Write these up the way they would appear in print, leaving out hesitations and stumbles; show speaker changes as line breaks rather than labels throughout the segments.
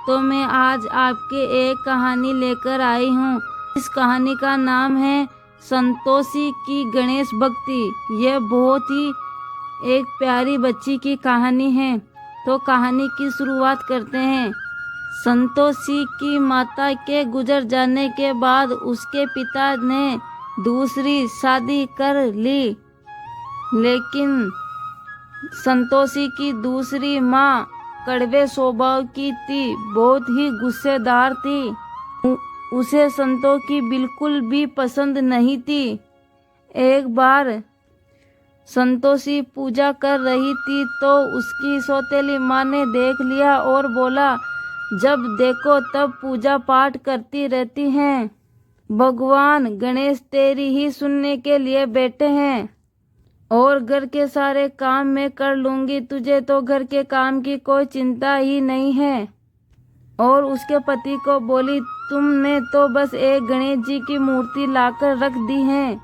तो मैं आज आपके एक कहानी लेकर आई हूँ। इस कहानी का नाम है संतोषी की गणेश भक्ति। यह बहुत ही एक प्यारी बच्ची की कहानी है। तो कहानी की शुरुआत करते हैं। संतोषी की माता के गुजर जाने के बाद उसके पिता ने दूसरी शादी कर ली, लेकिन संतोषी की दूसरी माँ कड़वे स्वभाव की थी, बहुत ही गुस्सेदार थी। उसे संतोषी बिल्कुल भी पसंद नहीं थी। एक बार संतोषी पूजा कर रही थी तो उसकी सौतेली माँ ने देख लिया और बोला, जब देखो तब पूजा पाठ करती रहती हैं। भगवान गणेश तेरी ही सुनने के लिए बैठे हैं और घर के सारे काम मैं कर लूंगी, तुझे तो घर के काम की कोई चिंता ही नहीं है। और उसके पति को बोली, तुमने तो बस एक गणेश जी की मूर्ति लाकर रख दी है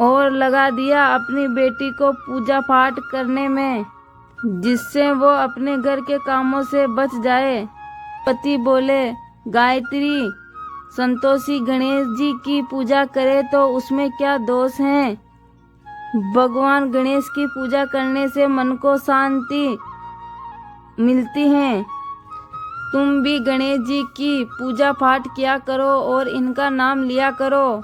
और लगा दिया अपनी बेटी को पूजा पाठ करने में, जिससे वो अपने घर के कामों से बच जाए। पति बोले, गायत्री, संतोषी गणेश जी की पूजा करे तो उसमें क्या दोष है। भगवान गणेश की पूजा करने से मन को शांति मिलती है। तुम भी गणेश जी की पूजा पाठ किया करो और इनका नाम लिया करो।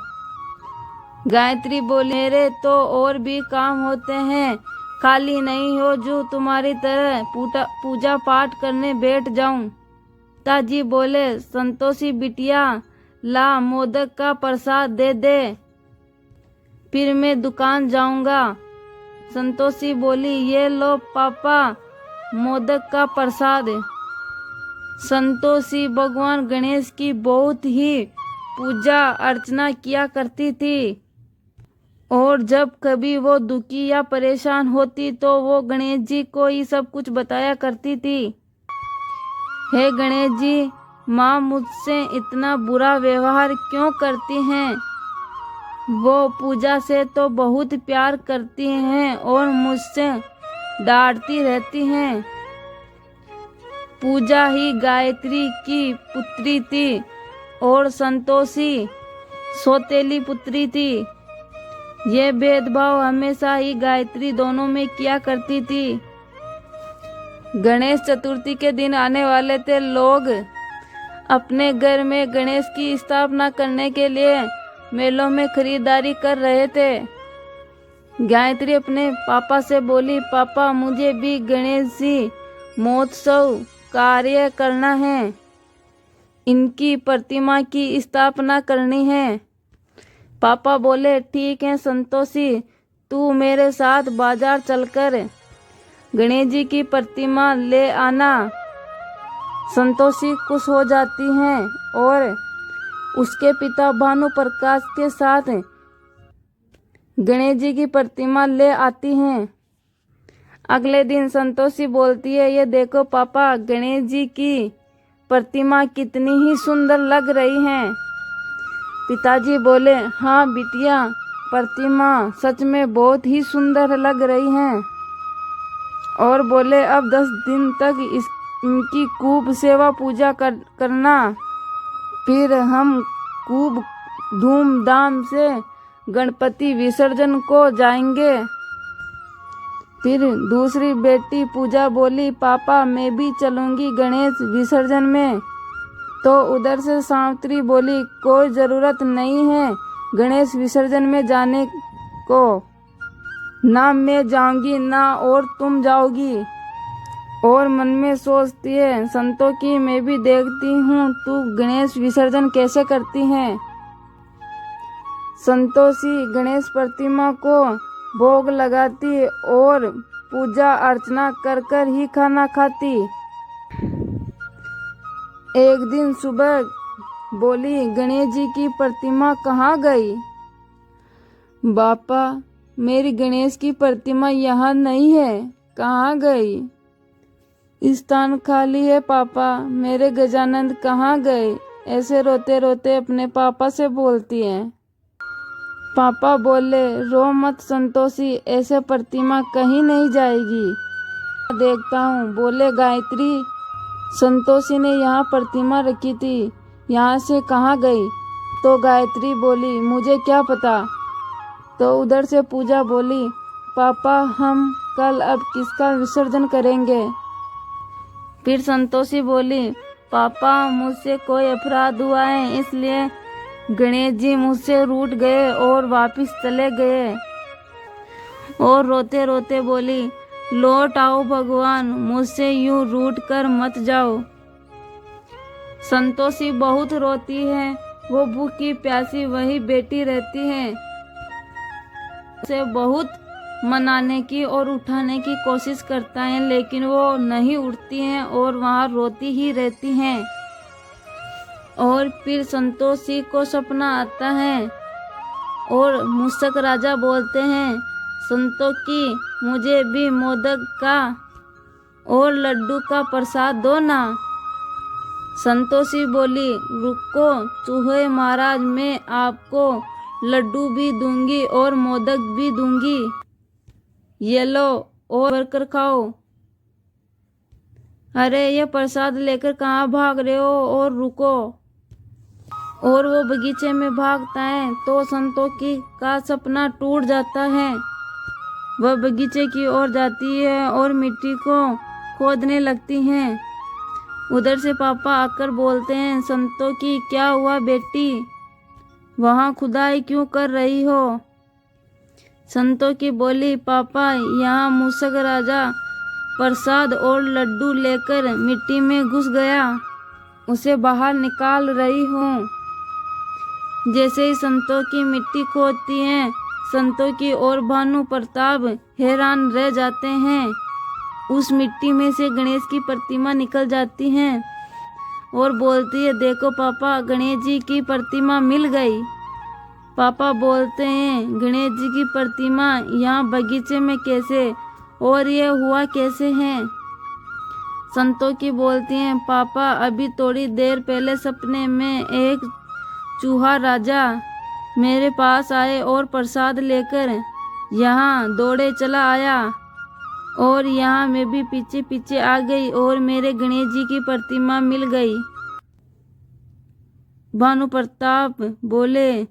गायत्री बोली, मेरे तो और भी काम होते हैं, खाली नहीं हो जो तुम्हारी तरह पूजा पाठ करने बैठ जाऊं। पिताजी बोले, संतोषी बिटिया, ला मोदक का प्रसाद दे दे, फिर मैं दुकान जाऊंगा। संतोषी बोली, ये लो पापा मोदक का प्रसाद। संतोषी भगवान गणेश की बहुत ही पूजा अर्चना किया करती थी और जब कभी वो दुखी या परेशान होती तो वो गणेश जी को ही सब कुछ बताया करती थी। हे गणेश जी, माँ मुझसे इतना बुरा व्यवहार क्यों करती हैं। वो पूजा से तो बहुत प्यार करती हैं और मुझसे डांटती रहती हैं। पूजा ही गायत्री की पुत्री थी और संतोषी सौतेली पुत्री थी। ये भेदभाव हमेशा ही गायत्री दोनों में किया करती थी। गणेश चतुर्थी के दिन आने वाले थे। लोग अपने घर में गणेश की स्थापना करने के लिए मेलों में खरीदारी कर रहे थे। गायत्री अपने पापा से बोली, पापा मुझे भी गणेश जी महोत्सव कार्य करना है, इनकी प्रतिमा की स्थापना करनी है। पापा बोले, ठीक है संतोषी, तू मेरे साथ बाजार चलकर गणेश जी की प्रतिमा ले आना। संतोषी खुश हो जाती हैं और उसके पिता भानु प्रकाश के साथ गणेश जी की प्रतिमा ले आती हैं। अगले दिन संतोषी बोलती है, ये देखो पापा, गणेश जी की प्रतिमा कितनी ही सुंदर लग रही है। पिताजी बोले, हाँ बिटिया, प्रतिमा सच में बहुत ही सुंदर लग रही है। और बोले, अब 10 दिन तक इनकी खूब सेवा पूजा करना, फिर हम खूब धूमधाम से गणपति विसर्जन को जाएंगे। फिर दूसरी बेटी पूजा बोली, पापा मैं भी चलूंगी गणेश विसर्जन में। तो उधर से सावित्री बोली, कोई ज़रूरत नहीं है गणेश विसर्जन में जाने को, ना मैं जाऊंगी ना और तुम जाओगी। और मन में सोचती है, संतोषी मैं भी देखती हूँ तू गणेश विसर्जन कैसे करती हैं। संतोषी गणेश प्रतिमा को भोग लगाती और पूजा अर्चना कर कर ही खाना खाती। एक दिन सुबह बोली, गणेश जी की प्रतिमा कहाँ गई। बापा, मेरी गणेश की प्रतिमा यहाँ नहीं है, कहाँ गई। स्थान खाली है पापा, मेरे गजानंद कहाँ गए। ऐसे रोते रोते अपने पापा से बोलती है। पापा बोले, रो मत संतोषी, ऐसे प्रतिमा कहीं नहीं जाएगी, देखता हूँ। बोले, गायत्री, संतोषी ने यहाँ प्रतिमा रखी थी, यहाँ से कहाँ गई? तो गायत्री बोली, मुझे क्या पता। तो उधर से पूजा बोली, पापा हम कल अब किसका विसर्जन करेंगे? फिर संतोषी बोली, पापा मुझसे कोई अपराध हुआ है, इसलिए गणेश जी मुझसे रूठ गए और वापस चले गए। और रोते रोते बोली, लौट आओ भगवान, मुझसे यूं रूठ कर मत जाओ। संतोषी बहुत रोती है, वो भूखी प्यासी वही बैठी रहती है। उसे बहुत मनाने की और उठाने की कोशिश करता है, लेकिन वो नहीं उठती हैं और वहाँ रोती ही रहती हैं। और फिर संतोषी को सपना आता है और मूषक राजा बोलते हैं, संतोषी मुझे भी मोदक का और लड्डू का प्रसाद दो ना। संतोषी बोली, रुको चूहे महाराज, मैं आपको लड्डू भी दूंगी और मोदक भी दूंगी, ये लो और भरकर खाओ। अरे ये प्रसाद लेकर कहाँ भाग रहे हो, और रुको। और वो बगीचे में भागता है तो संतोषी का सपना टूट जाता है। वह बगीचे की ओर जाती है और मिट्टी को खोदने लगती है। उधर से पापा आकर बोलते हैं, संतोषी क्या हुआ बेटी, वहाँ खुदाई क्यों कर रही हो? संतोषी बोली, पापा यहाँ मूषक राजा प्रसाद और लड्डू लेकर मिट्टी में घुस गया, उसे बाहर निकाल रही हूँ। जैसे ही संतोषी मिट्टी खोदती है, संतोषी और भानु प्रताप हैरान रह जाते हैं। उस मिट्टी में से गणेश की प्रतिमा निकल जाती है और बोलती है, देखो पापा गणेश जी की प्रतिमा मिल गई। पापा बोलते हैं, गणेश जी की प्रतिमा यहाँ बगीचे में कैसे, और ये हुआ कैसे है? संतोषी बोलती हैं, पापा अभी थोड़ी देर पहले सपने में एक चूहा राजा मेरे पास आए और प्रसाद लेकर यहाँ दौड़े चला आया, और यहाँ मैं भी पीछे पीछे आ गई और मेरे गणेश जी की प्रतिमा मिल गई। भानु प्रताप बोले,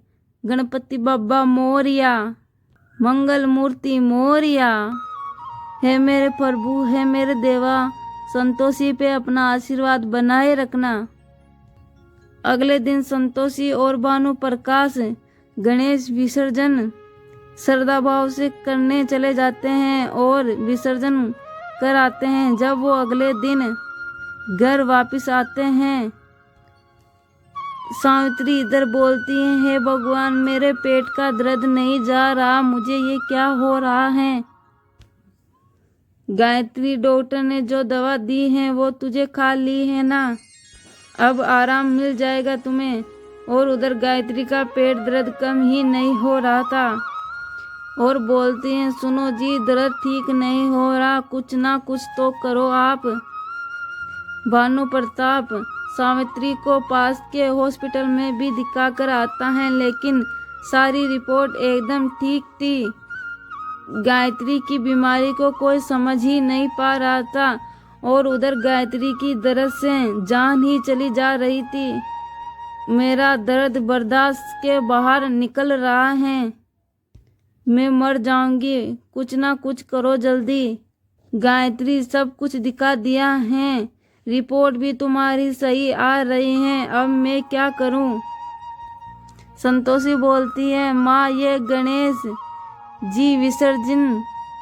गणपति बाबा मोरिया, मंगल मूर्ति मोरिया। है मेरे प्रभु, है मेरे देवा, संतोषी पे अपना आशीर्वाद बनाए रखना। अगले दिन संतोषी और भानु प्रकाश गणेश विसर्जन श्रद्धा भाव से करने चले जाते हैं और विसर्जन कर आते हैं। जब वो अगले दिन घर वापस आते हैं, सावित्री इधर बोलती है, हे भगवान मेरे पेट का दर्द नहीं जा रहा, मुझे ये क्या हो रहा है? गायत्री डॉक्टर ने जो दवा दी है वो तुझे खा ली है ना, अब आराम मिल जाएगा तुम्हें। और उधर गायत्री का पेट दर्द कम ही नहीं हो रहा था और बोलती हैं, सुनो जी दर्द ठीक नहीं हो रहा, कुछ ना कुछ तो करो आप। भानु प्रताप सावित्री को पास के हॉस्पिटल में भी दिखा कर आता है, लेकिन सारी रिपोर्ट एकदम ठीक थी। गायत्री की बीमारी को कोई समझ ही नहीं पा रहा था और उधर गायत्री की दर्द से जान ही चली जा रही थी। मेरा दर्द बर्दाश्त के बाहर निकल रहा है, मैं मर जाऊंगी, कुछ ना कुछ करो जल्दी। गायत्री सब कुछ दिखा दिया है, रिपोर्ट भी तुम्हारी सही आ रही है, अब मैं क्या करूं? संतोषी बोलती है, माँ ये गणेश जी विसर्जन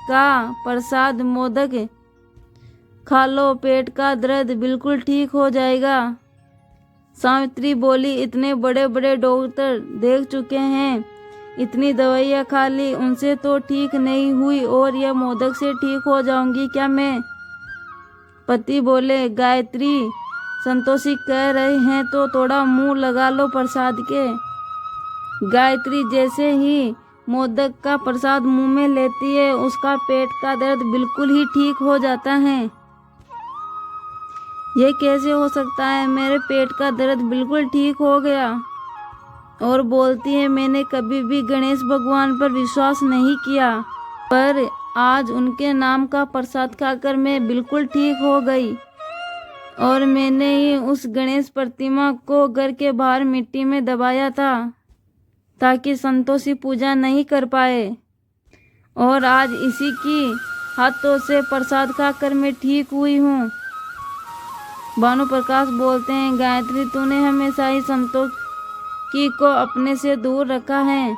का प्रसाद मोदक खा लो, पेट का दर्द बिल्कुल ठीक हो जाएगा। सावित्री बोली, इतने बड़े बड़े डॉक्टर देख चुके हैं, इतनी दवाइयाँ खा ली, उनसे तो ठीक नहीं हुई और यह मोदक से ठीक हो जाऊंगी क्या मैं? पति बोले, गायत्री संतोषी कह रहे हैं तो थोड़ा मुंह लगा लो प्रसाद के। गायत्री जैसे ही मोदक का प्रसाद मुंह में लेती है, उसका पेट का दर्द बिल्कुल ही ठीक हो जाता है। ये कैसे हो सकता है, मेरे पेट का दर्द बिल्कुल ठीक हो गया। और बोलती है, मैंने कभी भी गणेश भगवान पर विश्वास नहीं किया, पर आज उनके नाम का प्रसाद खाकर मैं बिल्कुल ठीक हो गई। और मैंने ही उस गणेश प्रतिमा को घर के बाहर मिट्टी में दबाया था ताकि संतोषी पूजा नहीं कर पाए, और आज इसी की हाथों से प्रसाद खाकर मैं ठीक हुई हूँ। भानु प्रकाश बोलते हैं, गायत्री तूने हमेशा ही संतोषी को अपने से दूर रखा है।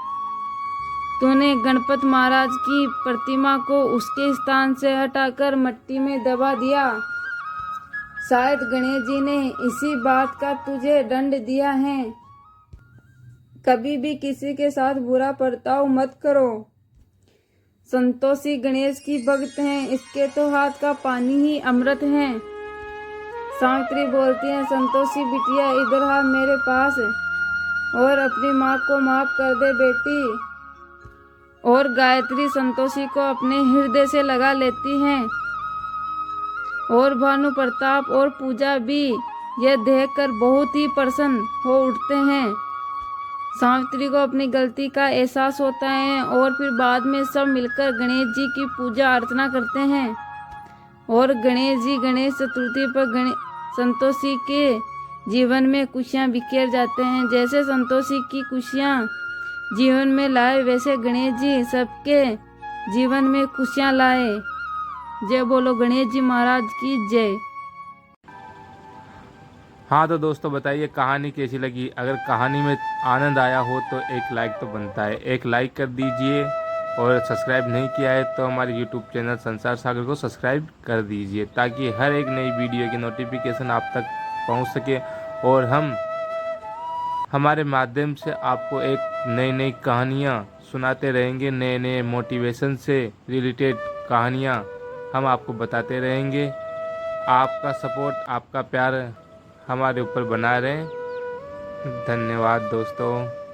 तूने गणपत महाराज की प्रतिमा को उसके स्थान से हटाकर मिट्टी में दबा दिया। शायद गणेश जी ने इसी बात का तुझे दंड दिया है। कभी भी किसी के साथ बुरा बर्ताव मत करो। संतोषी गणेश की भक्त हैं, इसके तो हाथ का पानी ही अमृत है। सावित्री बोलती है, संतोषी बिटिया इधर आ मेरे पास और अपनी माँ को माफ कर दे बेटी। और गायत्री संतोषी को अपने हृदय से लगा लेती हैं, और भानु प्रताप और पूजा भी यह देखकर बहुत ही प्रसन्न हो उठते हैं। सावित्री को अपनी गलती का एहसास होता है और फिर बाद में सब मिलकर गणेश जी की पूजा अर्चना करते हैं। और गणेश जी गणेश चतुर्थी पर संतोषी के जीवन में खुशियाँ बिखेर जाते हैं। जैसे संतोषी की खुशियाँ जीवन में लाए, वैसे गणेश जी सबके जीवन में खुशियाँ लाए। जय बोलो गणेश जी महाराज की जय।
हाँ तो दोस्तों बताइए कहानी कैसी लगी। अगर कहानी में आनंद आया हो तो एक लाइक तो बनता है, एक लाइक कर दीजिए। और सब्सक्राइब नहीं किया है तो हमारे यूट्यूब चैनल संसार सागर को सब्सक्राइब कर दीजिए, ताकि हर एक नई वीडियो की नोटिफिकेशन आप तक पहुंच सके। और हम हमारे माध्यम से आपको एक नई नई कहानियाँ सुनाते रहेंगे, नए नए मोटिवेशन से रिलेटेड कहानियाँ हम आपको बताते रहेंगे। आपका सपोर्ट, आपका प्यार हमारे ऊपर बना रहे। धन्यवाद दोस्तों।